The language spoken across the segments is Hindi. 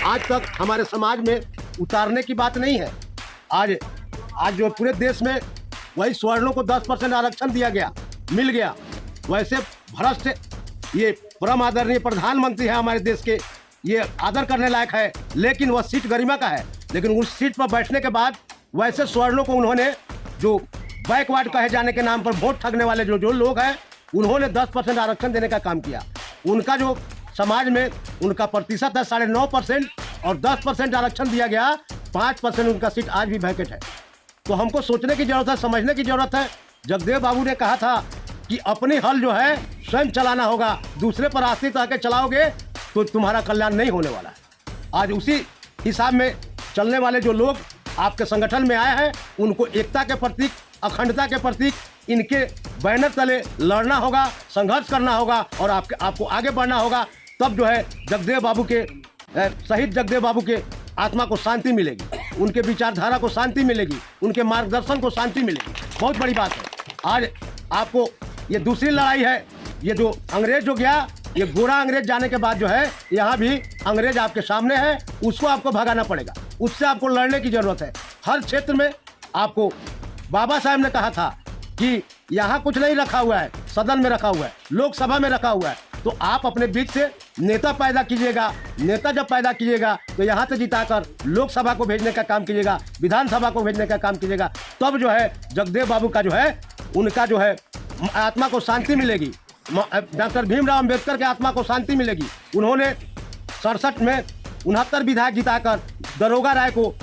आज तक हमारे समाज में उतारने की बात नहीं है। आज आज जो पूरे देश में वही सवर्णों को 10% आरक्षण दिया गया, मिल गया। वैसे भ्रष्ट ये परम आदरणीय प्रधानमंत्री है हमारे देश के, ये आदर करने लायक है, लेकिन वह सीट गरिमा का है। लेकिन उस सीट पर बैठने के बाद वैसे सवर्णों को उन्होंने, जो बैकवर्ड कहे जाने के नाम पर वोट ठगने वाले जो लोग हैं, उन्होंने 10% आरक्षण देने का काम किया। उनका जो समाज में उनका प्रतिशत है 9.5% और 10% आरक्षण दिया गया, 5% उनका सीट आज भी वैकेंट है। तो हमको सोचने की जरूरत है, समझने की जरूरत है। जगदेव बाबू ने कहा था कि अपनी हल जो है स्वयं चलाना होगा, दूसरे पर आश्रित आके चलाओगे तो तुम्हारा कल्याण नहीं होने वाला है। आज उसी हिसाब में चलने वाले जो लोग आपके संगठन में आए हैं, उनको एकता के प्रतीक, अखंडता के प्रतीक, इनके बैनर तले लड़ना होगा, संघर्ष करना होगा और आपको आगे बढ़ना होगा। तब जो है जगदेव बाबू के शहीद जगदेव बाबू के आत्मा को शांति मिलेगी, उनके विचारधारा को शांति मिलेगी, उनके मार्गदर्शन को शांति मिलेगी। बहुत बड़ी बात है। आज आपको ये दूसरी लड़ाई है। ये जो अंग्रेज जो गया, ये गोरा अंग्रेज जाने के बाद जो है यहाँ भी अंग्रेज आपके सामने है, उसको आपको भगाना पड़ेगा, उससे आपको लड़ने की जरूरत है। हर क्षेत्र में आपको, बाबा साहब ने कहा था कि यहाँ कुछ नहीं रखा हुआ है, सदन में रखा हुआ है, लोकसभा में रखा हुआ है। तो आप अपने बीच से नेता पैदा कीजिएगा। नेता जब पैदा कीजिएगा तो यहाँ से जिताकर लोकसभा को भेजने का काम कीजिएगा, विधानसभा को भेजने का काम कीजिएगा। तब जो है जगदेव बाबू का जो है, उनका जो है आत्मा को शांति मिलेगी। डॉक्टर भीमराव अंबेडकर के आत्मा को शांति मिलेगी। उन्होंने 67 में 69 विधायक जिताकर दरोगा राय को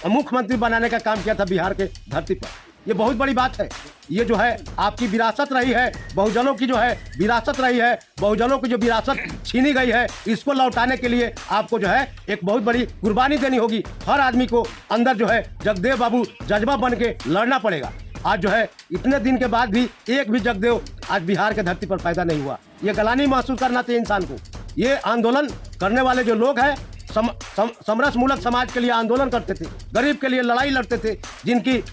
मुख्यमंत्री बनाने का काम किया था बिहार के धरती पर। ये बहुत बड़ी बात है। ये जो है आपकी विरासत रही है, बहुजनों की जो है विरासत रही है, बहुजनों की जो विरासत छीनी गई है, इसको लौटाने के लिए आपको जो है एक बहुत बड़ी कुर्बानी देनी होगी। हर आदमी को अंदर जो है जगदेव बाबू जज्बा बन के लड़ना पड़ेगा। आज जो है इतने दिन के बाद भी एक भी जगदेव आज बिहार के धरती पर पैदा नहीं हुआ। ये गलानी महसूस करना चाहिए इंसान को। ये आंदोलन करने वाले जो लोग हैं, समरस मूलक समाज के लिए आंदोलन करते थे, गरीब के लिए लड़ाई लड़ते थे, जिनकी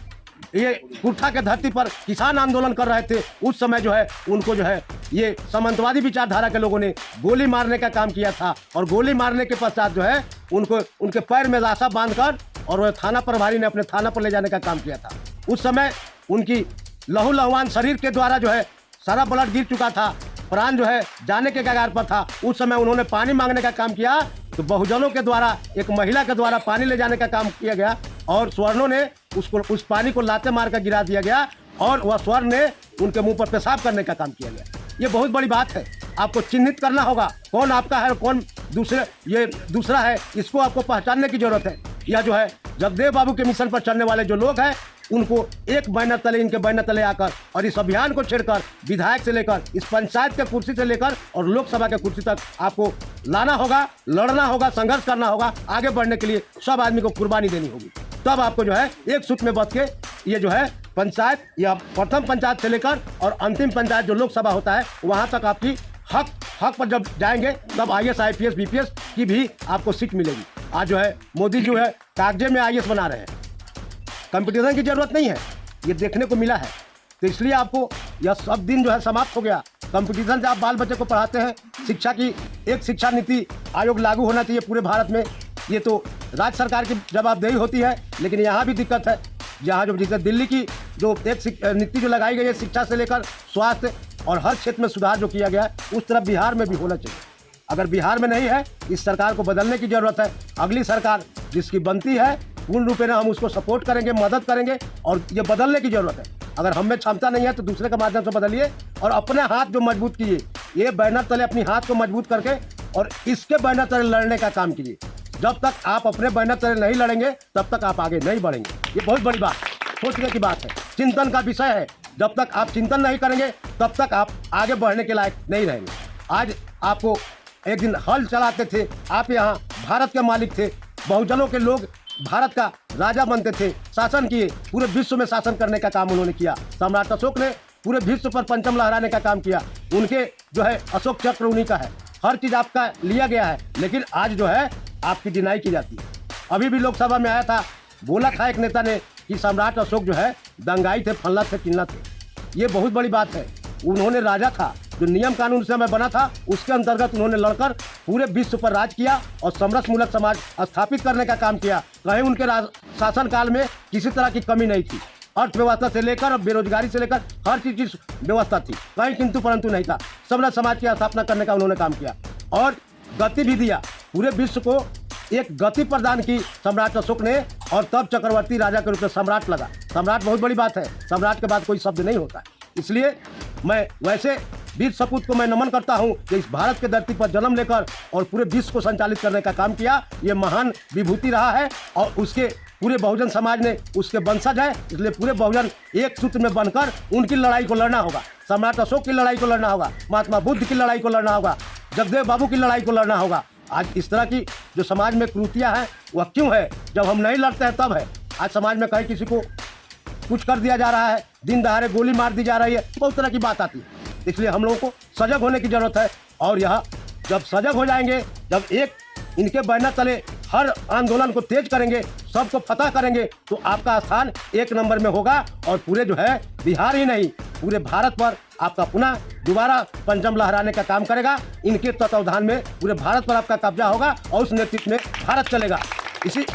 ये कुर्था के धरती पर किसान आंदोलन कर रहे थे, उस समय जो है उनको जो है ये सामंतवादी विचारधारा के लोगों ने गोली मारने का काम किया था। और गोली मारने के पश्चात जो है उनको उनके पैर में लाशा बांधकर और वह थाना प्रभारी ने अपने थाना पर ले जाने का काम किया था। उस समय उनकी लहू लहवान शरीर के द्वारा जो है सारा ब्लड गिर चुका था, प्राण जो है जाने के कगार पर था। उस समय उन्होंने पानी मांगने का काम किया, तो बहुजनों के द्वारा एक महिला के द्वारा पानी ले जाने का काम किया गया और स्वर्णों ने उस पानी को लाते मार कर गिरा दिया गया और वह स्वर्ण ने उनके मुंह पर पेशाब करने का काम किया गया। ये बहुत बड़ी बात है। आपको चिन्हित करना होगा कौन आपका है और कौन दूसरा है, इसको आपको पहचानने की जरूरत है। यह जो है जगदेव बाबू के मिशन पर चलने वाले जो लोग हैं, उनको एक बैनर तले, इनके बैनर तले आकर और इस अभियान को छेड़कर विधायक से लेकर इस पंचायत के कुर्सी से लेकर और लोकसभा के कुर्सी तक आपको लाना होगा, लड़ना होगा, संघर्ष करना होगा। आगे बढ़ने के लिए सब आदमी को कुर्बानी देनी होगी। तब आपको जो है एक सूत्र में बच के ये जो है पंचायत या प्रथम पंचायत से लेकर और अंतिम पंचायत जो लोकसभा होता है, वहाँ तक आपकी हक पर जब जाएंगे तब IAS IPS BPS की भी आपको सीट मिलेगी। आज जो है मोदी जो है कागजे में IAS बना रहे हैं, कंपटीशन की जरूरत नहीं है, ये देखने को मिला है। तो इसलिए आपको यह सब दिन जो है समाप्त हो गया। कंपटीशन से आप बाल बच्चे को पढ़ाते हैं। शिक्षा की एक शिक्षा नीति आयोग लागू होना चाहिए पूरे भारत में। ये तो राज्य सरकार की जवाबदेही होती है, लेकिन यहाँ भी दिक्कत है। जहाँ जो जैसे दिल्ली की जो एक नीति जो लगाई गई है शिक्षा से लेकर स्वास्थ्य और हर क्षेत्र में सुधार जो किया गया है, उस तरफ बिहार में भी होना चाहिए। अगर बिहार में नहीं है, इस सरकार को बदलने की जरूरत है। अगली सरकार जिसकी बनती है पूर्ण रूप में हम उसको सपोर्ट करेंगे, मदद करेंगे और ये बदलने की जरूरत है। अगर हम में क्षमता नहीं है तो दूसरे के माध्यम से बदलिए और अपने हाथ जो मजबूत कीजिए, ये बैनर तले अपनी हाथ को मजबूत करके और इसके बैनर तले लड़ने का काम कीजिए। जब तक आप अपने बैनर तले नहीं लड़ेंगे तब तक आप आगे नहीं बढ़ेंगे। ये बहुत बड़ी बात, सोचने की बात है, चिंतन का विषय है। जब तक आप चिंतन नहीं करेंगे तब तक आप आगे बढ़ने के लायक नहीं रहेंगे। आज आपको एक दिन हल चलाते थे, आप यहाँ भारत के मालिक थे, बहुजनों के लोग भारत का राजा बनते थे, शासन किए, पूरे विश्व में शासन करने का काम उन्होंने किया। सम्राट अशोक ने पूरे विश्व पर परचम लहराने का काम किया। उनके जो है अशोक चक्र उन्हीं का है। हर चीज़ आपका लिया गया है, लेकिन आज जो है आपकी डिनाई की जाती है। अभी भी लोकसभा में आया था, बोला था एक नेता ने कि सम्राट अशोक जो है दंगाई थे, फल्ला थे, किन्ना थे। ये बहुत बड़ी बात है। उन्होंने राजा था, जो नियम कानून से मैं बना था उसके अंतर्गत उन्होंने लड़कर पूरे विश्व पर राज किया और समरस मूलक समाज स्थापित करने का काम किया। कहीं उनके शासनकाल में किसी तरह की कमी नहीं थी। अर्थव्यवस्था से लेकर और बेरोजगारी से लेकर हर चीज की व्यवस्था थी, कहीं किंतु परंतु नहीं था। समरस समाज की स्थापना करने का उन्होंने काम किया और गति भी दिया, पूरे विश्व को एक गति प्रदान की सम्राट अशोक ने। और तब चक्रवर्ती राजा के रूप में सम्राट लगा। सम्राट बहुत बड़ी बात है, सम्राट के बाद कोई शब्द नहीं होता। इसलिए मैं वैसे वीर सपूत को मैं नमन करता हूं कि इस भारत के धरती पर जन्म लेकर और पूरे विश्व को संचालित करने का काम किया। ये महान विभूति रहा है और उसके पूरे बहुजन समाज ने उसके वंशज है। इसलिए पूरे बहुजन एक सूत्र में बनकर उनकी लड़ाई को लड़ना होगा। सम्राट अशोक की लड़ाई को लड़ना होगा, महात्मा बुद्ध की लड़ाई को लड़ना होगा, जगदेव बाबू की लड़ाई को लड़ना होगा। आज इस तरह की जो समाज में कुरीतियाँ हैं वह क्यों है? जब हम नहीं लड़ते हैं तब है। आज समाज में कहीं किसी को कुछ कर दिया जा रहा है, दिन दहाड़े गोली मार दी जा रही है, बहुत तरह की बात आती है। इसलिए हम लोगों को सजग होने की जरूरत है। और यह जब सजग हो जाएंगे, जब एक इनके बैनर तले हर आंदोलन को तेज करेंगे, सबको फतह करेंगे, तो आपका स्थान एक नंबर में होगा। और पूरे जो है बिहार ही नहीं, पूरे भारत पर आपका पुनः दोबारा पंचम लहराने का काम करेगा। इनके तत्वावधान में पूरे भारत पर आपका कब्जा होगा और उस नेतृत्व में भारत चलेगा। इसी